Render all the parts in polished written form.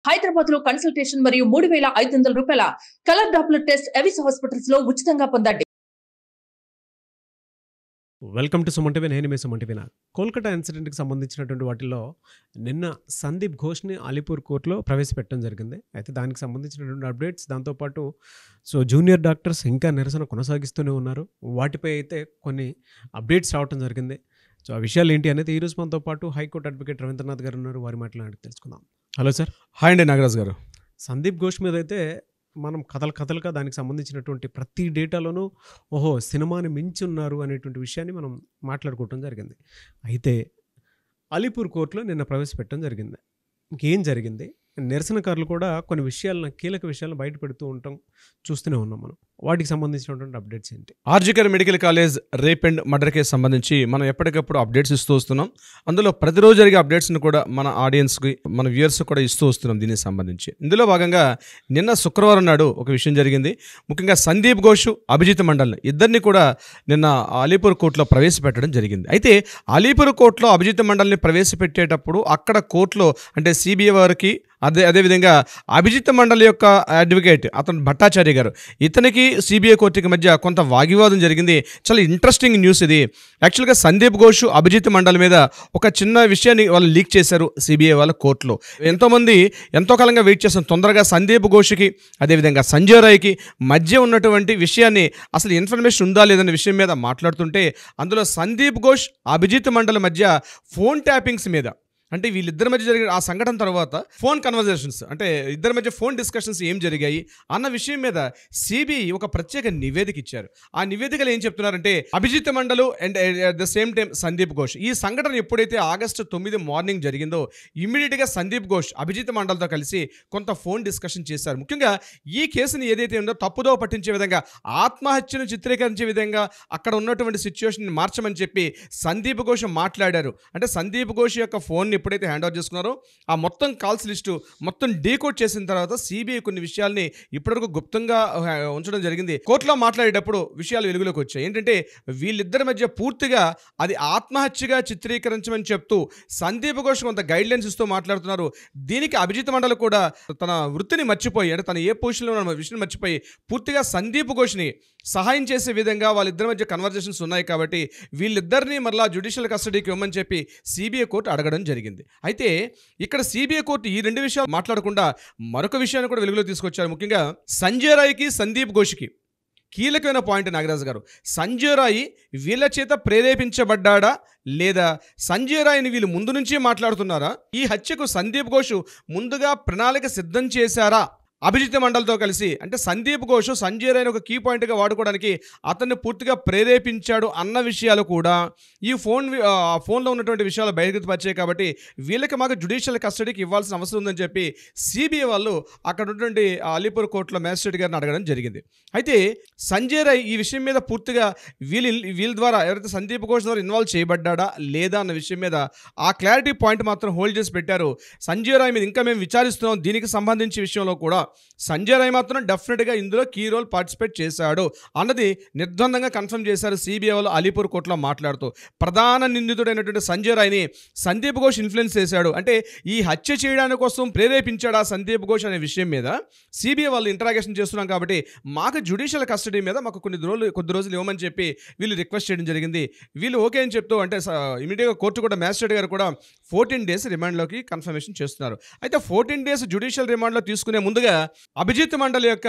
హైదరాబాద్ లో కన్సల్టేషన్ మరియు 3500 రూపాయల colour Doppler test Avis hospitals లో ఉచితంగా పొందండి. Welcome to Suman TV. నేను మీ సుమన్ టీవీ. కోల్కతా ఇన్సిడెంట్కి సంబంధించినటువంటి వాటిల్లో నిన్న సందీప్ ఘోష్ని అలీపూర్ కోర్టులో ప్రవేశపెట్టడం జరిగింది. అయితే దానికి సంబంధించినటువంటి అప్డేట్స్, దాంతోపాటు జూనియర్ డాక్టర్స్ ఇంకా నిరసన కొనసాగిస్తూనే ఉన్నారు. వాటిపై అయితే కొన్ని అప్డేట్స్ రావడం జరిగింది. ఆ విషయాలు ఏంటి అనేది ఈరోజు మనతో పాటు హైకోర్టు అడ్వకేట్ రవీంద్రనాథ్ గారు ఉన్నారు. వారి మాట్లాడి తెలుసుకుందాం. Hello sir. హాయ్ అండి నాగరాజ్ గారు. సందీప్ ఘోష్ మీద అయితే మనం కథలుగా దానికి సంబంధించినటువంటి ప్రతి డేటాలోనూ సినిమాని మించి ఉన్నారు అనేటువంటి విషయాన్ని మనం మాట్లాడుకోవటం జరిగింది. అయితే అలీపూర్ కోర్టులో నిన్న ప్రవేశపెట్టడం జరిగింది. ఇంకేం జరిగింది? నిరసనకారులు కూడా కొన్ని విషయాలను, కీలక విషయాలను బయట పెడుతూ ఉంటాం, చూస్తూనే ఉన్నాం మనం. వాటికి సంబంధించినటువంటి అప్డేట్స్ ఏంటి? RG Kar medical college rape and murder case సంబంధించి మనం ఎప్పటికప్పుడు అప్డేట్స్ ఇస్తూ వస్తున్నాం. అందులో ప్రతిరోజు జరిగే అప్డేట్స్ని కూడా మన ఆడియన్స్కి, మన వ్యూయర్స్కి కూడా ఇస్తూ వస్తున్నాం దీనికి సంబంధించి. ఇందులో భాగంగా నిన్న శుక్రవారం నాడు ఒక విషయం జరిగింది. ముఖ్యంగా సందీప్ ఘోష్, అభిజిత్ మండల్ ఇద్దరిని కూడా నిన్న అలీపూర్ కోర్టులో ప్రవేశపెట్టడం జరిగింది. అయితే అలీపూర్ కోర్టులో అభిజిత్ మండల్ని ప్రవేశపెట్టేటప్పుడు అక్కడ కోర్టులో అంటే సిబిఐ వారికి అదేవిధంగా అభిజిత్ మండల్ యొక్క అడ్వకేట్ అతను భట్టాచార్య గారు, ఇతనికి సిబిఐ కోర్టుకి మధ్య కొంత వాగ్వివాదం జరిగింది. చాలా ఇంట్రెస్టింగ్ న్యూస్ ఇది. యాక్చువల్గా సందీప్ ఘోష్, అభిజిత్ మండల్ మీద ఒక చిన్న విషయాన్ని వాళ్ళు లీక్ చేశారు సిబిఐ వాళ్ళ కోర్టులో. ఎంతోమంది ఎంతో కాలంగా వెయిట్ చేస్తాం తొందరగా సందీప్ ఘోష్కి అదేవిధంగా సంజయ్ రాయ్కి మధ్య ఉన్నటువంటి విషయాన్ని, అసలు ఇన్ఫర్మేషన్ ఉందా లేదనే విషయం మీద మాట్లాడుతుంటే అందులో సందీప్ ఘోష్, అభిజిత్ మండల్ మధ్య ఫోన్ ట్యాపింగ్స్ మీద, అంటే వీళ్ళిద్దరి మధ్య జరిగిన ఆ సంఘటన తర్వాత ఫోన్ కన్వర్జేషన్స్, అంటే ఇద్దరి మధ్య ఫోన్ డిస్కషన్స్ ఏం జరిగాయి అన్న విషయం మీద సిబిఐ ఒక ప్రత్యేక నివేదిక ఇచ్చారు. ఆ నివేదికలు ఏం చెప్తున్నారంటే Abhijit Mondal and at the same time Sandip Ghosh, ఈ సంఘటన ఎప్పుడైతే ఆగస్టు 9 మార్నింగ్ జరిగిందో ఇమ్మీడియట్గా సందీప్ ఘోష్ అభిజిత్ మండల్తో కలిసి కొంత ఫోన్ డిస్కషన్ చేశారు. ముఖ్యంగా ఈ కేసుని ఏదైతే ఉందో తప్పుదో పట్టించే విధంగా, ఆత్మహత్యను చిత్రీకరించే విధంగా అక్కడ ఉన్నటువంటి సిచ్యువేషన్ మార్చమని చెప్పి సందీప్ ఘోష్ మాట్లాడారు. అంటే సందీప్ ఘోష్ యొక్క ఫోన్ని ఎప్పుడైతే హ్యాండ్ ఓవర్ చేసుకున్నారో ఆ మొత్తం కాల్స్ లిస్టు మొత్తం డీకోడ్ చేసిన తర్వాత సిబిఐ కొన్ని విషయాల్ని ఇప్పటివరకు గుప్తంగా ఉంచడం జరిగింది. కోర్టులో మాట్లాడేటప్పుడు విషయాలు వెలుగులోకి వచ్చాయి. ఏంటంటే వీళ్ళిద్దరి మధ్య పూర్తిగా అది ఆత్మహత్యగా చిత్రీకరించమని చెప్తూ సందీప్ ఘోష్ కొంత గైడ్లైన్స్ ఇస్తూ మాట్లాడుతున్నారు. దీనికి అభిజిత్ మండల్ కూడా తన వృత్తిని మర్చిపోయి, అంటే తన ఏ పొజిషన్లో ఉన్న విషయాన్ని మర్చిపోయి పూర్తిగా సందీప్ ఘోష్ని సహాయం చేసే విధంగా వాళ్ళిద్దరి మధ్య కన్వర్జేషన్స్ ఉన్నాయి కాబట్టి వీళ్ళిద్దరినీ మరలా జ్యుడిషియల్ కస్టడీకి ఇవ్వమని చెప్పి సిబిఐ కోర్టు అడగడం జరిగింది. అయితే ఇక్కడ సిబిఐ కోర్టు ఈ రెండు విషయాలు మాట్లాడకుండా మరొక విషయాన్ని కూడా వెలుగులో తీసుకొచ్చారు. ముఖ్యంగా సంజయ్ రాయ్కి, సందీప్ ఘోష్కి కీలకమైన పాయింట్ నాగరాజు గారు. సంజయ్ రాయ్ వీళ్ళ చేత ప్రేరేపించబడ్డా లేదా సంజయ్ రాయ్ని వీళ్ళు ముందు నుంచి మాట్లాడుతున్నారా? ఈ హత్యకు సందీప్ ఘోష్ ముందుగా ప్రణాళిక సిద్ధం చేశారా అభిజిత్ మండల్తో కలిసి? అంటే సందీప్ ఘోష్ సంజయ్ రాయ్ని ఒక కీ పాయింట్గా వాడుకోవడానికి అతన్ని పూర్తిగా ప్రేరేపించాడు అన్న విషయాలు కూడా ఈ ఫోన్లో ఉన్నటువంటి విషయాలు బయటపరిచాయి. కాబట్టి వీళ్ళకి మాకు జ్యుడిషియల్ కస్టడీకి ఇవ్వాల్సిన అవసరం ఉందని చెప్పి సిబిఐ వాళ్ళు అక్కడ ఉన్నటువంటి అలీపూర్ కోర్టులో మ్యాజిస్ట్రేట్ గారిని అడగడం జరిగింది. అయితే సంజయ్ రాయ్ ఈ విషయం మీద పూర్తిగా వీళ్ళ ద్వారా ఎవరైతే సందీప్ ఘోష్ ద్వారా ఇన్వాల్వ్ చేయబడ్డా లేదా అన్న విషయం మీద ఆ క్లారిటీ పాయింట్ మాత్రం హోల్డ్ చేసి పెట్టారు. సంజయ్ రాయ్ మీద ఇంకా మేము విచారిస్తున్నాం. దీనికి సంబంధించి విషయంలో కూడా సంజయ్ రాయ్ మాత్రం డెఫినెట్గా ఇందులో కీ రోల్ పార్టిసిపేట్ చేశాడు అన్నది నిర్ద్వందంగా కన్ఫర్మ్ చేశారు సిబిఐ వాళ్ళు అలీపూర్ కోర్టులో మాట్లాడుతూ. ప్రధాన నిందితుడైనటువంటి సంజయ్ రాయ్ని సందీప్ ఘోష్ ఇన్ఫ్లుయెన్స్ చేశాడు, అంటే ఈ హత్య చేయడానికి కోసం ప్రేరేపించాడా సందీప్ ఘోష్ అనే విషయం మీద సిబిఐ వాళ్ళు ఇంటరాగేషన్ చేస్తున్నాం కాబట్టి మాకు జ్యుడిషియల్ కస్టడీ మీద మాకు కొద్ది రోజులు ఇవ్వమని చెప్పి వీళ్ళు రిక్వెస్ట్ చేయడం జరిగింది. వీళ్ళు ఓకే అని చెప్తూ, అంటే ఇమీడియట్గా కోర్టు కూడా మ్యాజిస్ట్రేట్ గారు కూడా 14 days రిమాండ్లోకి కన్ఫర్మేషన్ చేస్తున్నారు. అయితే 14 days జ్యుడిషియల్ రిమాండ్లో తీసుకునే ముందుగా అభిజిత్ మండల్ యొక్క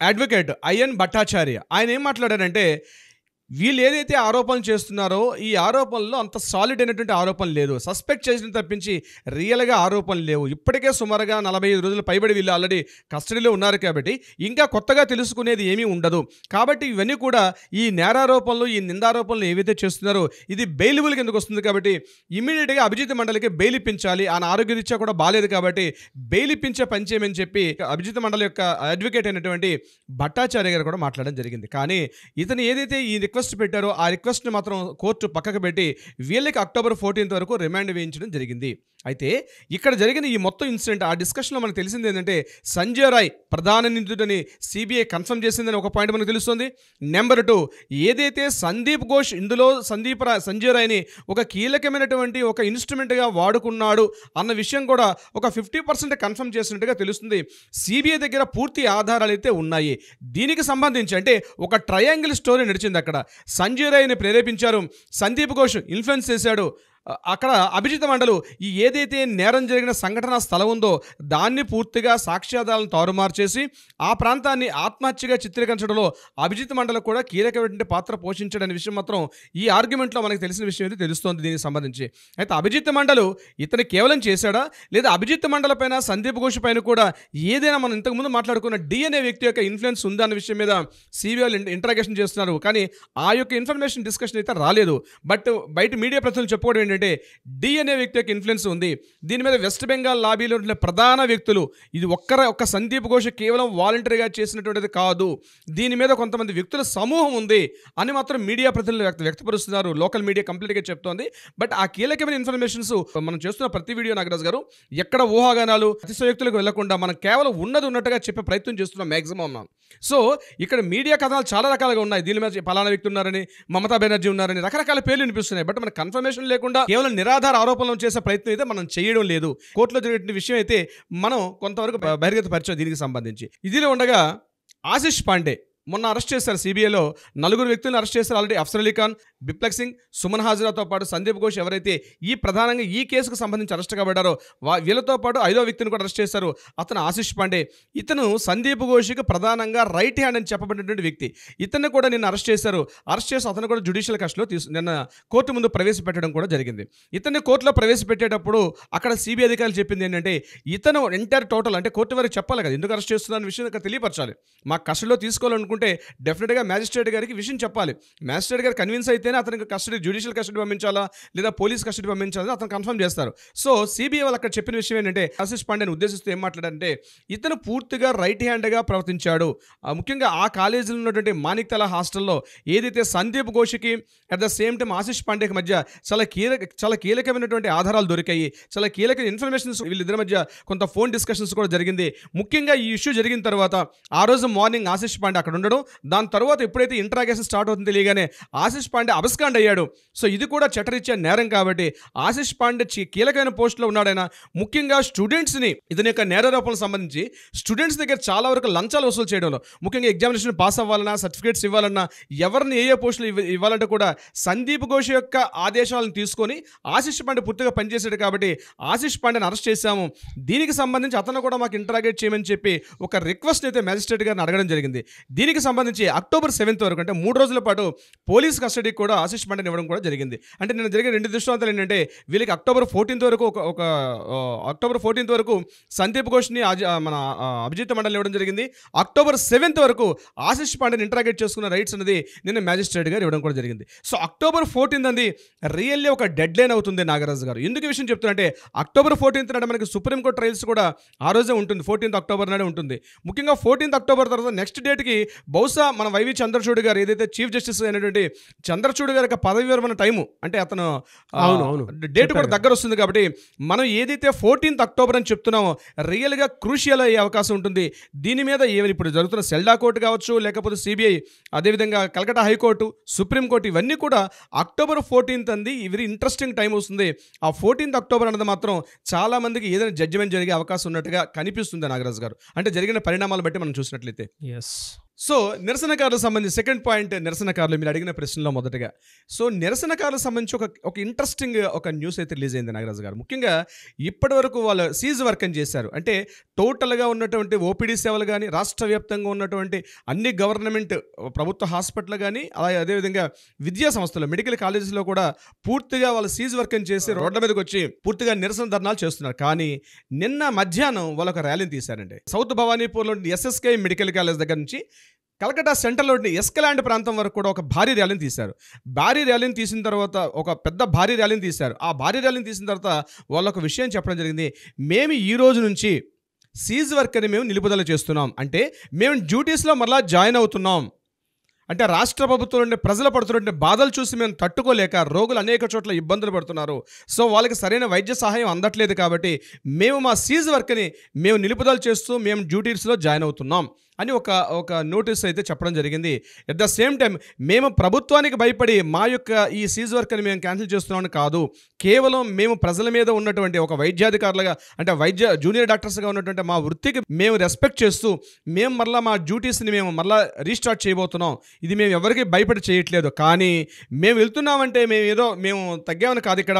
అడ్వకేట్ ఐఎన్ భట్టాచార్య ఆయన ఏం మాట్లాడారంటే వీళ్ళు ఏదైతే ఆరోపణలు చేస్తున్నారో ఈ ఆరోపణలో అంత సాలిడ్ అయినటువంటి ఆరోపణలు లేదు, సస్పెక్ట్ చేసిన తప్పించి రియల్గా ఆరోపణలు లేవు. ఇప్పటికే సుమారుగా 45 రోజులు పైబడి వీళ్ళు ఆల్రెడీ కస్టడీలో ఉన్నారు కాబట్టి ఇంకా కొత్తగా తెలుసుకునేది ఏమీ ఉండదు. కాబట్టి ఇవన్నీ కూడా ఈ నేరారోపణలు, ఈ నిందారోపణలు ఏవైతే చేస్తున్నారో ఇది బెయిలబుల్ కిందకు వస్తుంది. కాబట్టి ఇమీడియట్గా అభిజిత్ మండలికి బెయిల్ ఇప్పించాలి, ఆయన ఆరోగ్యరీత్యా కూడా బాగాలేదు కాబట్టి బెయిల్ ఇప్పించే పని చేయమని చెప్పి అభిజిత్ మండలి యొక్క అడ్వకేట్ అయినటువంటి భట్టాచార్య గారు కూడా మాట్లాడడం జరిగింది. కానీ ఇతను ఏదైతే ఈ రిక్వెస్ట్ పెట్టారో ఆ రిక్వెస్ట్ని మాత్రం కోర్టు పక్కకు పెట్టి వీళ్ళకి October 14 వరకు రిమాండ్ వేయించడం జరిగింది. అయితే ఇక్కడ జరిగిన ఈ మొత్తం ఇన్సిడెంట్ ఆ డిస్కషన్లో మనకు తెలిసింది ఏంటంటే సంజయ్ రాయ్ ప్రధాన నిందితుడని సిబిఐ కన్ఫర్మ్ చేసిందని ఒక పాయింట్ మనకు తెలుస్తుంది. నెంబర్ 2, ఏదైతే సందీప్ ఘోష్ ఇందులో సంజయ్ రాయ్ని ఒక కీలకమైనటువంటి ఒక ఇన్స్ట్రుమెంట్గా వాడుకున్నాడు అన్న విషయం కూడా ఒక 50% కన్ఫర్మ్ చేసినట్టుగా తెలుస్తుంది. సిబిఐ దగ్గర పూర్తి ఆధారాలు అయితే ఉన్నాయి. దీనికి సంబంధించి అంటే ఒక ట్రయాంగిల్ స్టోరీ నడిచింది. అక్కడ సంజయ్ రాయ్ని ప్రేరేపించారు, సందీప్ ఘోష్ ఇన్ఫ్లుయెన్స్ చేశాడు, అక్కడ అభిజిత్ మండలు ఈ ఏదైతే నేరం జరిగిన సంఘటన స్థలం ఉందో దాన్ని పూర్తిగా సాక్ష్యాధారాలను తారుమారు చేసి ఆ ప్రాంతాన్ని ఆత్మహత్యగా చిత్రీకరించడంలో అభిజిత్ మండలు కూడా కీలకమైనటువంటి పాత్ర పోషించడనే విషయం మాత్రం ఈ ఆర్గ్యుమెంట్లో మనకు తెలిసిన విషయం అయితే తెలుస్తోంది దీనికి సంబంధించి. అయితే అభిజిత్ మండలు ఇతను కేవలం చేశాడా లేదా అభిజిత్ మండల పైన సందీప్ ఘోష్ పైన కూడా ఏదైనా మనం ఇంతకుముందు మాట్లాడుకున్న డిఎన్ఏ వ్యక్తి యొక్క ఇన్ఫ్లుయెన్స్ ఉందా అన్న విషయం మీద సిబిఐ ఇంటరాగేషన్ చేస్తున్నారు. కానీ ఆ యొక్క ఇన్ఫర్మేషన్ డిస్కషన్ అయితే రాలేదు. బట్ బయట మీడియా ప్రతినిధులు చెప్పుకోవడం ఏంటంటే డిఎన్ఏ వ్యక్తి యొక్క ఇన్ఫ్లుయెన్స్ ఉంది. దీని మీద వెస్ట్ బెంగాల్ లాబీలో ఉన్న ప్రధాన వ్యక్తులు, ఇది ఒక్క సందీప్ ఘోష్ కేవలం వాలంటరీగా చేసినటువంటిది కాదు, దీని మీద కొంతమంది వ్యక్తుల సమూహం ఉంది అని మాత్రం మీడియా ప్రతినిధులు వ్యక్తపరుస్తున్నారు. లోకల్ మీడియా కంప్లీట్గా చెప్తోంది. బట్ ఆ కీలకమైన ఇన్ఫర్మేషన్స్ మనం చేస్తున్న ప్రతి వీడియో నాగరాజు గారు ఎక్కడ ఊహాగానాలు అతిశయోక్తులకు వెళ్లకుండా మనం కేవలం ఉన్నది ఉన్నట్టుగా చెప్పే ప్రయత్నం చేస్తున్నాం మ్యాక్సిమం. సో ఇక్కడ మీడియా కథనాలు చాలా రకాలుగా ఉన్నాయి. దీని మీద పలానా వ్యక్తి ఉన్నారని, మమతా బెనర్జీ ఉన్నారని రకరకాల పేర్లు వినిపిస్తున్నాయి. బట్ మన కన్ఫర్మేషన్ లేకుండా కేవలం నిరాధార ఆరోపణలు చేసే ప్రయత్నం అయితే మనం చేయడం లేదు. కోర్టులో జరిగిన విషయం అయితే మనం కొంతవరకు బహిర్గతపరిచాం దీనికి సంబంధించి. ఇదిలో ఉండగా ఆశిష్ పాండే మొన్న అరెస్ట్ చేశారు. సిబిఐలో 4 వ్యక్తులను అరెస్ట్ చేశారు ఆల్రెడీ. అఫ్సర్ అలీ ఖాన్, బిప్లక్ సింగ్, సుమన్ హాజరాతో పాటు సందీప్ ఘోష్ ఎవరైతే ప్రధానంగా ఈ కేసుకు సంబంధించి అరెస్ట్ కాబడ్డారో వీళ్ళతో పాటు 5వ వ్యక్తిని కూడా అరెస్ట్ చేశారు. అతను ఆశిష్ పాండే. ఇతను సందీప్ ఘోష్కి ప్రధానంగా రైట్ హ్యాండ్ అని చెప్పబడినటువంటి వ్యక్తి. ఇతన్ని కూడా నిన్న అరెస్ట్ చేశారు. అరెస్ట్ చేసి అతను కూడా జ్యుడిషియల్ కస్టడీలో నిన్న కోర్టు ముందు ప్రవేశపెట్టడం కూడా జరిగింది. ఇతన్ని కోర్టులో ప్రవేశపెట్టేటప్పుడు అక్కడ సిబిఐ అధికారులు చెప్పింది ఏంటంటే ఇతను ఎంటైర్ టోటల్ అంటే కోర్టు వారికి చెప్పాలి కదా ఎందుకు అరెస్ట్ చేస్తున్న విషయం ఇక్కడ తెలియపరచాలి. మా కస్టడీలో తీసుకోవాలనుకుంటే డెఫినెట్గా మ్యాజిస్ట్రేట్ గారికి విషయం చెప్పాలి. మ్యాజిస్ట్రేట్ గారు కన్విన్స్ అయితేనే అతనికి జ్యుడిషియల్ కస్టడీ పంపించాలా లేదా పోలీస్ కస్టడీ పంపించాలని అతను కన్ఫర్మ్ చేస్తారు. సో సిబిఐ వాళ్ళు అక్కడ చెప్పిన విషయం ఏంటంటే ఆశిష్ పాండేని ఉద్దేశిస్తూ ఏం మాట్లాడారంటే ఇతను పూర్తిగా రైట్ హ్యాండ్గా ప్రవర్తించాడు. ముఖ్యంగా ఆ కాలేజీలో ఉన్నటువంటి మాణిక్తలా హాస్టల్లో ఏదైతే సందీప్ ఘోష్కి at the same time Ashish పాండేకి మధ్య చాలా కీలకమైనటువంటి ఆధారాలు దొరికాయి. చాలా కీలక ఇన్ఫర్మేషన్స్ వీళ్ళిద్దరి మధ్య కొంత ఫోన్ డిస్కషన్స్ కూడా జరిగింది. ముఖ్యంగా ఈ ఇష్యూ జరిగిన తర్వాత ఆ రోజు మార్నింగ్ ఆశిష్ పాండే అక్కడ ఉండడం, దాని తర్వాత ఎప్పుడైతే ఇంటరాగేషన్ స్టార్ట్ అవుతుంది తెలియగానే ఆశిష్ పాండే అబస్కాండ్ అయ్యాడు. సో ఇది కూడా చట్టరీత్యా నేరం కాబట్టి ఆశిష్ పాండే కీలకమైన పోస్టులో ఉన్నాడైనా ముఖ్యంగా స్టూడెంట్స్ని ఇతని యొక్క నేరారోపణలకు సంబంధించి స్టూడెంట్స్ దగ్గర చాలా వరకు లంచాలు వసూలు చేయడంలో ముఖ్యంగా ఎగ్జామినేషన్ పాస్ అవ్వాలన్నా సర్టిఫికేట్స్ ఇవ్వాలన్నా ఎవరిని ఏ పోస్టులు ఇవ్వాలంటే కూడా సందీప్ ఘోష్ యొక్క ఆదేశాలను తీసుకొని ఆశిష్ పాండే పూర్తిగా పనిచేశాడు కాబట్టి ఆశిష్ పాండేని అరెస్ట్ చేశాము. దీనికి సంబంధించి అతను కూడా మాకు ఇంటరాగేట్ చేయమని చెప్పి ఒక రిక్వెస్ట్ అయితే మ్యాజిస్ట్రేట్ గారిని అడగడం జరిగింది. దీనికి సంబంధించి అక్టోబర్ 7th వరకు అంటే 3 రోజుల పాటు పోలీస్ కస్టడీకి కూడా ఆశిష్ పాండేని ఇవ్వడం కూడా జరిగింది. అంటే నేను జరిగిన 2 దృష్టాంతాలు ఏంటంటే వీళ్ళకి అక్టోబర్ 14th వరకు సందీప్ ఘోష్ని మన అభిజిత్ మండలి ఇవ్వడం జరిగింది. అక్టోబర్ 7th వరకు ఆశిష్ పాండేని ఇంటరాగేట్ చేసుకున్న రైట్స్ అనేది నిన్న మ్యాజిస్ట్రేట్ గారు ఇవ్వడం కూడా జరిగింది. సో అక్టోబర్ 14th అనేది రియల్లీ ఒక డెడ్ లైన్ అవుతుంది నాగరాజు గారు. ఎందుకు విషయం చెప్తున్నారంటే అక్టోబర్ 14th నాడు మనకి సుప్రీంకోర్టు ట్రయల్స్ కూడా ఆ రోజే ఉంటుంది. 14th అక్టోబర్ నాడే ఉంటుంది. ముఖ్యంగా 14th అక్టోబర్ తర్వాత నెక్స్ట్ డేట్కి బహుశా మన వైవి చంద్రచూడ్ గారు ఏదైతే చీఫ్ జస్టిస్ అయినటువంటి చంద్రచూడ్ గారి యొక్క పదవి విరమణ టైము అంటే అతను డేట్ కూడా దగ్గర వస్తుంది కాబట్టి మనం ఏదైతే 14th అక్టోబర్ అని చెప్తున్నామో రియల్గా క్రూషియల్ అయ్యే అవకాశం ఉంటుంది. దీని మీద ఇప్పుడు జరుగుతున్న సెల్డా కోర్టు కావచ్చు లేకపోతే సిబిఐ అదేవిధంగా కలకట్టా హైకోర్టు సుప్రీంకోర్టు ఇవన్నీ కూడా అక్టోబర్ 14th అంది వెరీ ఇంట్రెస్టింగ్ టైం వస్తుంది. ఆ 14th అక్టోబర్ అన్నది మాత్రం చాలా మందికి ఏదైనా జడ్జిమెంట్ జరిగే అవకాశం ఉన్నట్టుగా కనిపిస్తుంది నాగరాజు గారు. అంటే జరిగిన పరిణామాలు బట్టి మనం చూసినట్లయితే సో నిరసనకారులకు సంబంధించి సెకండ్ పాయింట్ నిరసనకారులు మీరు అడిగిన ప్రశ్నలో మొదటగా సో నిరసనకారులకు సంబంధించి ఒక ఇంట్రెస్టింగ్ ఒక న్యూస్ అయితే రిలీజ్ అయింది నాగరాజు గారు. ముఖ్యంగా ఇప్పటి వరకు వాళ్ళు సీజ్ వర్క్ అని చేశారు. అంటే టోటల్గా ఉన్నటువంటి ఓపీడీ సేవలు కానీ రాష్ట్ర వ్యాప్తంగా ఉన్నటువంటి అన్ని గవర్నమెంట్ ప్రభుత్వ హాస్పిటల్ కానీ అదేవిధంగా విద్యా సంస్థలు మెడికల్ కాలేజెస్లో కూడా పూర్తిగా వాళ్ళు సీజ్ వర్క్ అని చేసి రోడ్ల మీదకి వచ్చి పూర్తిగా నిరసన ధర్నాలు చేస్తున్నారు. కానీ నిన్న మధ్యాహ్నం వాళ్ళు ఒక ర్యాలీని తీశారండి. సౌత్ భవానీపూర్లో ఎస్ఎస్కే మెడికల్ కాలేజ్ దగ్గర నుంచి కలకట్టా సెంట్రల్లోని ఎస్కలాండ్ ప్రాంతం వరకు కూడా ఒక భారీ ర్యాలీని తీశారు. భారీ ర్యాలీని తీసిన తర్వాత ఒక పెద్ద భారీ ర్యాలీని తీశారు. ఆ భారీ ర్యాలీని తీసిన తర్వాత వాళ్ళు ఒక విషయం చెప్పడం జరిగింది. మేము ఈ రోజు నుంచి సీజ్ వర్క్ అని మేము నిలుపుదల చేస్తున్నాం. అంటే మేము డ్యూటీస్లో మరలా జాయిన్ అవుతున్నాం. అంటే రాష్ట్ర ప్రభుత్వం నుండి ప్రజలు పడుతున్న బాధలు చూసి మేము తట్టుకోలేక రోగులు అనేక చోట్ల ఇబ్బందులు పడుతున్నారు. సో వాళ్ళకి సరైన వైద్య సహాయం అందట్లేదు కాబట్టి మేము మా సీజ్ వర్క్ని మేము నిలుపుదల చేస్తూ మేము డ్యూటీస్లో జాయిన్ అవుతున్నాం అని ఒక నోటీస్ అయితే చెప్పడం జరిగింది. ఎట్ ద సేమ్ టైం మేము ప్రభుత్వానికి భయపడి మా యొక్క ఈ సీజ్ వర్క్ని మేము క్యాన్సిల్ చేస్తున్నామని కాదు, కేవలం మేము ప్రజల మీద ఉన్నటువంటి ఒక వైద్యాధికారులుగా అంటే జూనియర్ డాక్టర్స్గా ఉన్నటువంటి మా వృత్తికి మేము రెస్పెక్ట్ చేస్తూ మేము మరలా మా డ్యూటీస్ని మేము మరలా రీస్టార్ట్ చేయబోతున్నాం. ఇది మేము ఎవరికి భయపడి చేయట్లేదు, కానీ మేము వెళ్తున్నామంటే మేము తగ్గామని కాదు. ఇక్కడ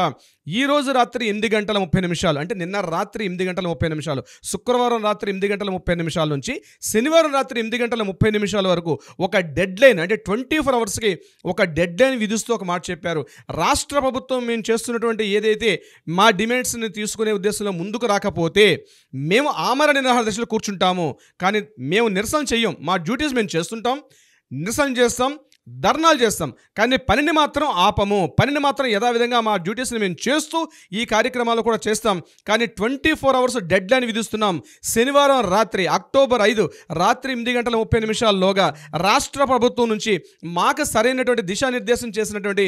ఈ రోజు రాత్రి 8:30 అంటే నిన్న రాత్రి 8:30, శుక్రవారం రాత్రి 8:30 నుంచి శనివారం రాత్రి 8:30 వరకు ఒక డెడ్ లైన్ అంటే 24 అవర్స్కి ఒక డెడ్ లైన్ విధిస్తూ ఒక మాట చెప్పారు. రాష్ట్ర ప్రభుత్వం మేము చేస్తున్నటువంటి ఏదైతే మా డిమాండ్స్ని తీసుకునే ఉద్దేశంలో ముందుకు రాకపోతే మేము ఆమరణ నిరాహార దీక్షలో కూర్చుంటాము, కానీ మేము నిరసన చెయ్యం. మా డ్యూటీస్ మేము చేస్తుంటాం, నిరసన చేస్తాం, ధర్నాలు చేస్తాం, కానీ పనిని మాత్రం ఆపము. పనిని మాత్రం యథావిధంగా మా డ్యూటీస్ని మేము చేస్తూ ఈ కార్యక్రమాలు కూడా చేస్తాం, కానీ 24 అవర్స్ డెడ్ లైన్ విధిస్తున్నాం. శనివారం రాత్రి అక్టోబర్ 5 రాత్రి 8:30 రాష్ట్ర ప్రభుత్వం నుంచి మాకు సరైనటువంటి దిశానిర్దేశం చేసినటువంటి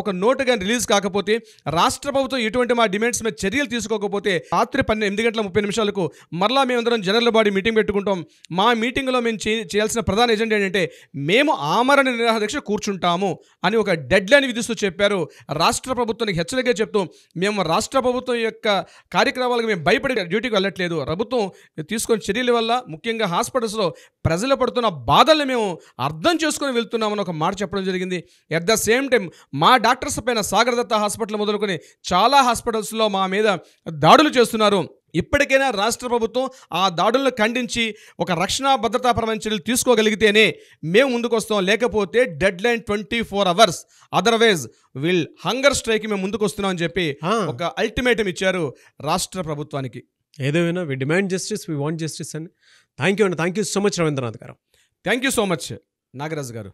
ఒక నోటు కానీ రిలీజ్ కాకపోతే, రాష్ట్ర ప్రభుత్వం ఎటువంటి మా డిమాండ్స్ మీద చర్యలు తీసుకోకపోతే రాత్రి 8:30 మరలా మేమందరం జనరల్ బాడీ మీటింగ్ పెట్టుకుంటాం. మా మీటింగ్లో మేము చేయాల్సిన ప్రధాన ఎజెండా ఏంటంటే మేము ఆమరణ నిరాహార దీక్ష కూర్చుంటాము అని ఒక డెడ్ లైన్ విధిస్తూ చెప్పారు. రాష్ట్ర ప్రభుత్వానికి హెచ్చరికగా చెప్తూ మేము రాష్ట్ర ప్రభుత్వం యొక్క కార్యక్రమాలకు మేము భయపడి డ్యూటీకి వెళ్ళట్లేదు. ప్రభుత్వం తీసుకున్న చర్యల వల్ల ముఖ్యంగా హాస్పిటల్స్లో ప్రజలు పడుతున్న బాధల్ని మేము అర్థం చేసుకుని వెళ్తున్నామని ఒక మాట చెప్పడం జరిగింది. ఎట్ ద సేమ్ టైం మా డాక్టర్స్ పైన సాగర్ దత్తా హాస్పిటల్ మొదలుకొని చాలా హాస్పిటల్స్లో మా మీద దాడులు చేస్తున్నారు. ఇప్పటికైనా రాష్ట్ర ప్రభుత్వం ఆ దాడులను ఖండించి ఒక రక్షణ భద్రతాపరమైన చర్యలు తీసుకోగలిగితేనే మేము ముందుకు వస్తాం, లేకపోతే dead line 24 hours, otherwise will hunger strike మేము ముందుకు వస్తున్నామని చెప్పి ఒక అల్టిమేటం ఇచ్చారు రాష్ట్ర ప్రభుత్వానికి. ఏదేమైనా we demand justice, we want justice అండి. Thank you so much Ravindranath garu. Thank you so much Nagaraju గారు.